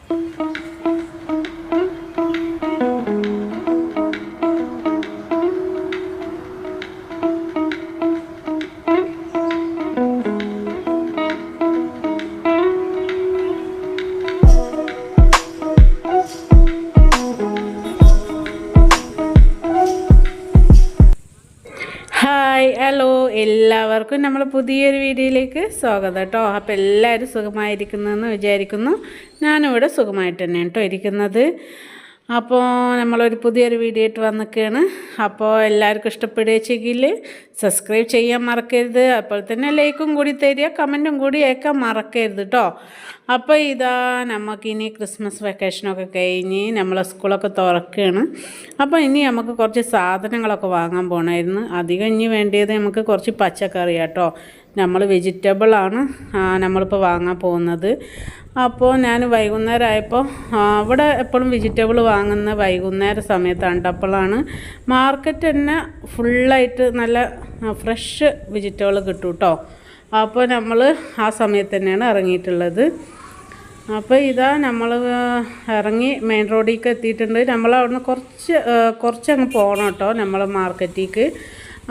Hi hello എല്ലാവർക്കും നമ്മൾ പുതിയൊരു വീഡിയോയിലേക്ക് സ്വാഗതം കേട്ടോ. അപ്പോൾ എല്ലാവരും സുഖമായിരിക്കുന്നതെന്ന് വിചാരിക്കുന്നു. ഞാനിവിടെ സുഖമായിട്ട് തന്നെയാണ് കേട്ടോ ഇരിക്കുന്നത്. അപ്പോൾ നമ്മളൊരു പുതിയൊരു വീഡിയോ ആയിട്ട് വന്നിരിക്കുകയാണ്. അപ്പോൾ എല്ലാവർക്കും ഇഷ്ടപ്പെടുകയെങ്കിൽ സബ്സ്ക്രൈബ് ചെയ്യാൻ മറക്കരുത്. അപ്പോൾ തന്നെ ലൈക്കും കൂടി തരിക, കമൻറ്റും കൂടി അയക്കാൻ മറക്കരുത് കേട്ടോ. അപ്പോൾ ഇതാ നമുക്കിനി ക്രിസ്മസ് വെക്കേഷനൊക്കെ കഴിഞ്ഞ് നമ്മളെ സ്കൂളൊക്കെ തുറക്കുകയാണ്. അപ്പോൾ ഇനി നമുക്ക് കുറച്ച് സാധനങ്ങളൊക്കെ വാങ്ങാൻ പോകണമായിരുന്നു. അധികം ഇനി വേണ്ടിയത് നമുക്ക് കുറച്ച് പച്ചക്കറി കേട്ടോ. നമ്മൾ വെജിറ്റബിളാണ് നമ്മളിപ്പോൾ വാങ്ങാൻ പോകുന്നത്. അപ്പോൾ ഞാൻ വൈകുന്നേരം ആയപ്പോൾ ഇവിടെ എപ്പോഴും വെജിറ്റബിൾ വാങ്ങുന്ന വൈകുന്നേര സമയത്താണ്. അപ്പോഴാണ് മാർക്കറ്റ് തന്നെ ഫുള്ളായിട്ട് നല്ല ഫ്രഷ് വെജിറ്റബിൾ കിട്ടും കേട്ടോ. അപ്പോൾ നമ്മൾ ആ സമയത്ത് തന്നെയാണ് ഇറങ്ങിയിട്ടുള്ളത്. അപ്പോൾ ഇതാ നമ്മൾ ഇറങ്ങി മെയിൻ റോഡിലേക്ക് എത്തിയിട്ടുണ്ട്. നമ്മൾ അവിടുന്ന് കുറച്ചങ്ങ് പോകണം കേട്ടോ നമ്മൾ മാർക്കറ്റിലേക്ക്.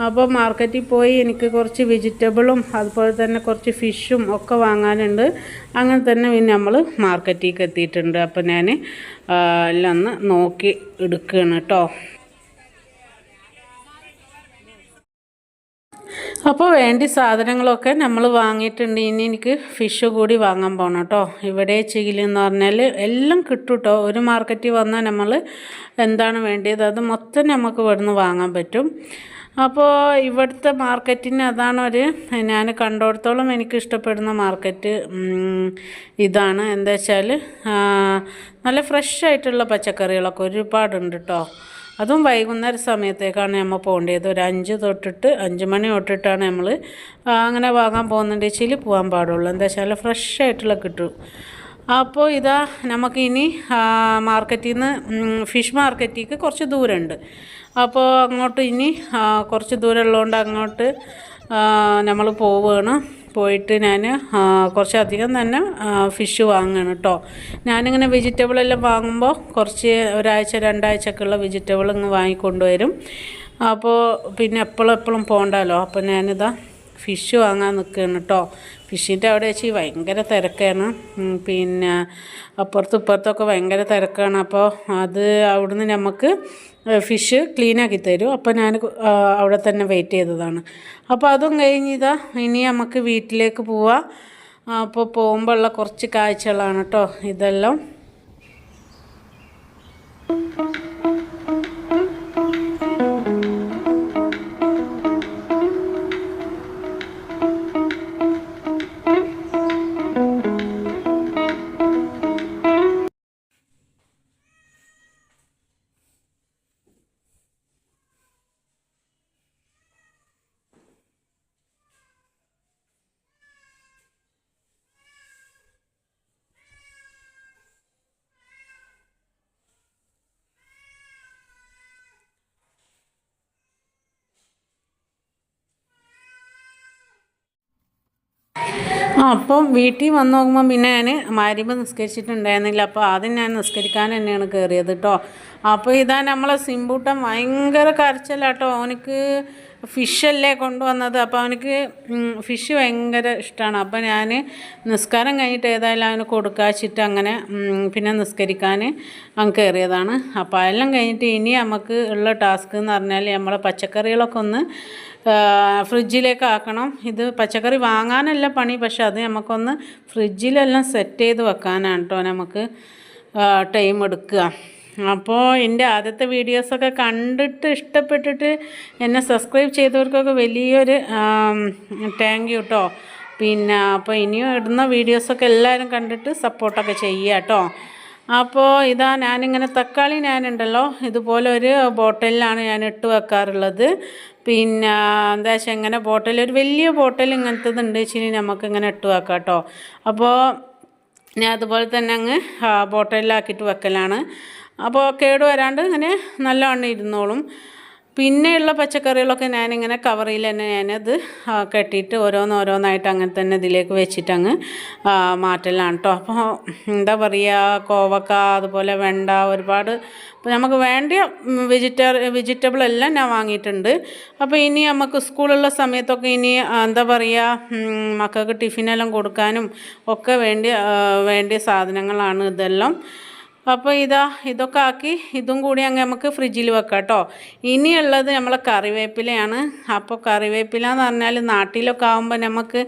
അപ്പോൾ മാർക്കറ്റിൽ പോയി എനിക്ക് കുറച്ച് വെജിറ്റബിളും അതുപോലെ തന്നെ കുറച്ച് ഫിഷും ഒക്കെ വാങ്ങാനുണ്ട്. അങ്ങനെ തന്നെ പിന്നെ നമ്മൾ മാർക്കറ്റിലേക്ക് എത്തിയിട്ടുണ്ട്. അപ്പോൾ ഞാൻ എല്ലാം ഒന്ന് നോക്കി എടുക്കുകയാണ് കേട്ടോ. അപ്പോൾ വേണ്ടി സാധനങ്ങളൊക്കെ നമ്മൾ വാങ്ങിയിട്ടുണ്ട്. ഇനി എനിക്ക് ഫിഷ് കൂടി വാങ്ങാൻ പോകണം കേട്ടോ. ഇവിടെ ചികിലെന്ന് പറഞ്ഞാൽ എല്ലാം കിട്ടും കേട്ടോ. ഒരു മാർക്കറ്റിൽ വന്നാൽ നമ്മൾ എന്താണ് വേണ്ടിയത് അത് മൊത്തം നമുക്ക് ഇവിടുന്ന് വാങ്ങാൻ പറ്റും. അപ്പോൾ ഇവിടുത്തെ മാർക്കറ്റിന് അതാണ് ഞാൻ കണ്ടിടത്തോളം എനിക്ക് ഇഷ്ടപ്പെടുന്ന മാർക്കറ്റ് ഇതാണ്. എന്താ വെച്ചാൽ നല്ല ഫ്രഷ് ആയിട്ടുള്ള പച്ചക്കറികളൊക്കെ ഒരുപാടുണ്ട് കേട്ടോ. അതും വൈകുന്നേര സമയത്തേക്കാണ് നമ്മൾ പോകേണ്ടത്. ഒരു 5 മണി തൊട്ടിട്ടാണ് നമ്മൾ അങ്ങനെ വാങ്ങാൻ പോകുന്നുണ്ട് വെച്ചാൽ പോകാൻ പാടുള്ളൂ. എന്താ വെച്ചാൽ ഫ്രഷ് ആയിട്ടുള്ള കിട്ടും. അപ്പോൾ ഇതാ നമുക്കിനി മാർക്കറ്റിൽ നിന്ന് ഫിഷ് മാർക്കറ്റിലേക്ക് കുറച്ച് ദൂരമുണ്ട്. അപ്പോൾ അങ്ങോട്ട് ഇനി കുറച്ച് ദൂരമുള്ളതുകൊണ്ട് അങ്ങോട്ട് നമ്മൾ പോവുകയാണ്. പോയിട്ട് ഞാൻ കുറച്ചധികം തന്നെ ഫിഷ് വാങ്ങുകയാണ് കേട്ടോ. ഞാനിങ്ങനെ വെജിറ്റബിളെല്ലാം വാങ്ങുമ്പോൾ കുറച്ച് ഒരാഴ്ച 2 ആഴ്ചക്കുള്ള വെജിറ്റബിൾ ഇങ്ങ് വാങ്ങിക്കൊണ്ടുവരും. അപ്പോൾ പിന്നെ എപ്പോഴും പോകണ്ടല്ലോ. അപ്പോൾ ഞാനിതാ ഫിഷ് വാങ്ങാൻ നിൽക്കുകയാണ് കേട്ടോ. ഫിഷിൻ്റെ അവിടെ വെച്ച് ഭയങ്കര തിരക്കാണ്. പിന്നെ അപ്പുറത്തും ഇപ്പുറത്തൊക്കെ ഭയങ്കര തിരക്കാണ്. അപ്പോൾ അത് അവിടുന്ന് നമുക്ക് ഫിഷ് ക്ലീനാക്കി തരും. അപ്പോൾ ഞാൻ അവിടെ തന്നെ വെയിറ്റ് ചെയ്തതാണ്. അപ്പോൾ അതും കഴിഞ്ഞിതാ ഇനി നമുക്ക് വീട്ടിലേക്ക് പോവാം. അപ്പോൾ പോകുമ്പോഴുള്ള കുറച്ച് കാഴ്ചകളാണ് കേട്ടോ ഇതെല്ലാം. അപ്പം വീട്ടിൽ വന്ന് നോക്കുമ്പോൾ പിന്നെ ഞാൻ മഗ്‌രിബ് നിസ്കരിച്ചിട്ടുണ്ടായിരുന്നില്ല. അപ്പോൾ ആദ്യം ഞാൻ നിസ്കരിക്കാൻ തന്നെയാണ് കയറിയത് കേട്ടോ. അപ്പോൾ ഇതാ നമ്മളെ സിംബൂട്ടൻ ഭയങ്കര കരച്ചിലാട്ടോ. അവനക്ക് ഫിഷല്ലേ കൊണ്ടുവന്നത്. അപ്പോൾ അവനക്ക് ഫിഷ് ഭയങ്കര ഇഷ്ടമാണ്. അപ്പോൾ ഞാൻ നിസ്കാരം കഴിഞ്ഞിട്ട് ഏതായാലും അവന് കൊടുക്കാച്ചിട്ട് അങ്ങനെ പിന്നെ നിസ്കരിക്കാൻ അവൻ കയറിയതാണ്. അപ്പോൾ അതെല്ലാം കഴിഞ്ഞിട്ട് ഇനി നമുക്ക് ഉള്ള ടാസ്ക് എന്ന് പറഞ്ഞാൽ നമ്മളെ പച്ചക്കറികളൊക്കെ ഒന്ന് ഫ്രിഡ്ജിലേക്ക് ആക്കണം. ഇത് പച്ചക്കറി വാങ്ങാനല്ല പണി, പക്ഷെ അത് നമുക്കൊന്ന് ഫ്രിഡ്ജിലെല്ലാം സെറ്റ് ചെയ്ത് വെക്കാനാണ് കേട്ടോ നമുക്ക് ടൈം എടുക്കുക. അപ്പോൾ എൻ്റെ ആദ്യത്തെ വീഡിയോസൊക്കെ കണ്ടിട്ട് ഇഷ്ടപ്പെട്ടിട്ട് എന്നെ സബ്സ്ക്രൈബ് ചെയ്തവർക്കൊക്കെ വലിയൊരു താങ്ക് യു കേട്ടോ. പിന്നെ അപ്പോൾ ഇനിയും ഇടുന്ന വീഡിയോസൊക്കെ എല്ലാവരും കണ്ടിട്ട് സപ്പോർട്ടൊക്കെ ചെയ്യുക കേട്ടോ. അപ്പോൾ ഇതാ ഞാനിങ്ങനെ തക്കാളി ഞാനുണ്ടല്ലോ ഇതുപോലെ ഒരു ബോട്ടിലാണ് ഞാൻ ഇട്ട് വെക്കാറുള്ളത്. പിന്നെ എന്താ വെച്ചാൽ ഇങ്ങനെ ബോട്ടിൽ ഒരു വലിയ ബോട്ടിൽ ഇങ്ങനത്തത് ഉണ്ട് വെച്ചാൽ നമുക്കിങ്ങനെ ഇട്ട് വെക്കാം കേട്ടോ. അപ്പോൾ ഞാൻ അതുപോലെ തന്നെ അങ്ങ് ബോട്ടിലാക്കിയിട്ട് വെക്കലാണ്. അപ്പോൾ കേട് വരാണ്ട് ഇങ്ങനെ നല്ലവണ്ണം ഇരുന്നോളും. പിന്നെയുള്ള പച്ചക്കറികളൊക്കെ ഞാനിങ്ങനെ കവറിൽ തന്നെ ഞാനത് കെട്ടിയിട്ട് ഓരോന്നോരോന്നായിട്ട് അങ്ങനെ തന്നെ ഇതിലേക്ക് വെച്ചിട്ട് അങ്ങ് മാറ്റലാണ് കേട്ടോ. അപ്പോൾ എന്താ പറയുക, കോവക്ക അതുപോലെ വെണ്ട ഒരുപാട് നമുക്ക് വേണ്ട വെജിറ്റബിൾ എല്ലാം ഞാൻ വാങ്ങിയിട്ടുണ്ട്. അപ്പോൾ ഇനി നമുക്ക് സ്കൂളുള്ള സമയത്തൊക്കെ ഇനി എന്താ പറയുക, മക്കൾക്ക് ടിഫിനെല്ലാം കൊടുക്കാനും ഒക്കെ വേണ്ടിയ സാധനങ്ങളാണ് ഇതെല്ലാം. അപ്പോൾ ഇതൊക്കെ ആക്കി ഇതും കൂടി അങ്ങ് നമുക്ക് ഫ്രിഡ്ജിൽ വെക്കാം കേട്ടോ. ഇനിയുള്ളത് നമ്മളെ കറിവേപ്പിലയാണ്. അപ്പോൾ കറിവേപ്പില എന്ന് പറഞ്ഞാൽ നാട്ടിലൊക്കെ ആകുമ്പോൾ നമുക്ക്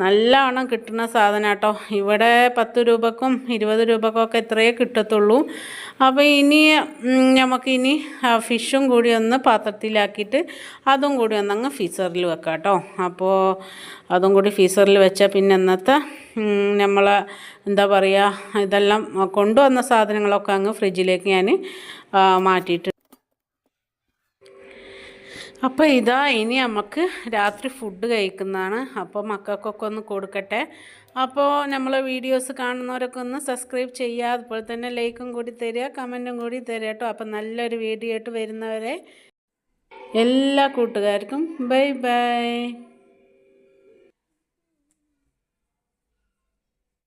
നല്ലവണ്ണം കിട്ടുന്ന സാധനം കേട്ടോ. ഇവിടെ 10 രൂപക്കും 20 രൂപക്കൊക്കെ ഇത്രയേ കിട്ടത്തുള്ളൂ. അപ്പോൾ നമുക്കിനി ഫിഷും കൂടി ഒന്ന് പാത്രത്തിലാക്കിയിട്ട് അതും കൂടി ഒന്നങ്ങ് ഫ്രീസറിൽ വെക്കാം കേട്ടോ. അപ്പോൾ അതും കൂടി ഫ്രീസറിൽ വെച്ചാൽ പിന്നെ ഇന്നത്തെ നമ്മളെ എന്താ പറയുക, ഇതെല്ലാം കൊണ്ടുവന്ന സാധനങ്ങളൊക്കെ അങ്ങ് ഫ്രിഡ്ജിലേക്ക് ഞാൻ മാറ്റിയിട്ട്. അപ്പോൾ ഇനി നമുക്ക് രാത്രി ഫുഡ് കഴിക്കുന്നതാണ്. അപ്പോൾ മക്കൾക്കൊക്കെ ഒന്ന് കൊടുക്കട്ടെ. അപ്പോൾ നമ്മളെ വീഡിയോസ് കാണുന്നവരൊക്കെ ഒന്ന് സബ്സ്ക്രൈബ് ചെയ്യുക, അതുപോലെ തന്നെ ലൈക്കും കൂടി തരിക, കമൻറ്റും കൂടി തരിക കേട്ടോ. അപ്പോൾ നല്ലൊരു വീഡിയോ ആയിട്ട് വരുന്നവരെ എല്ലാ കൂട്ടുകാർക്കും ബൈ ബൈ.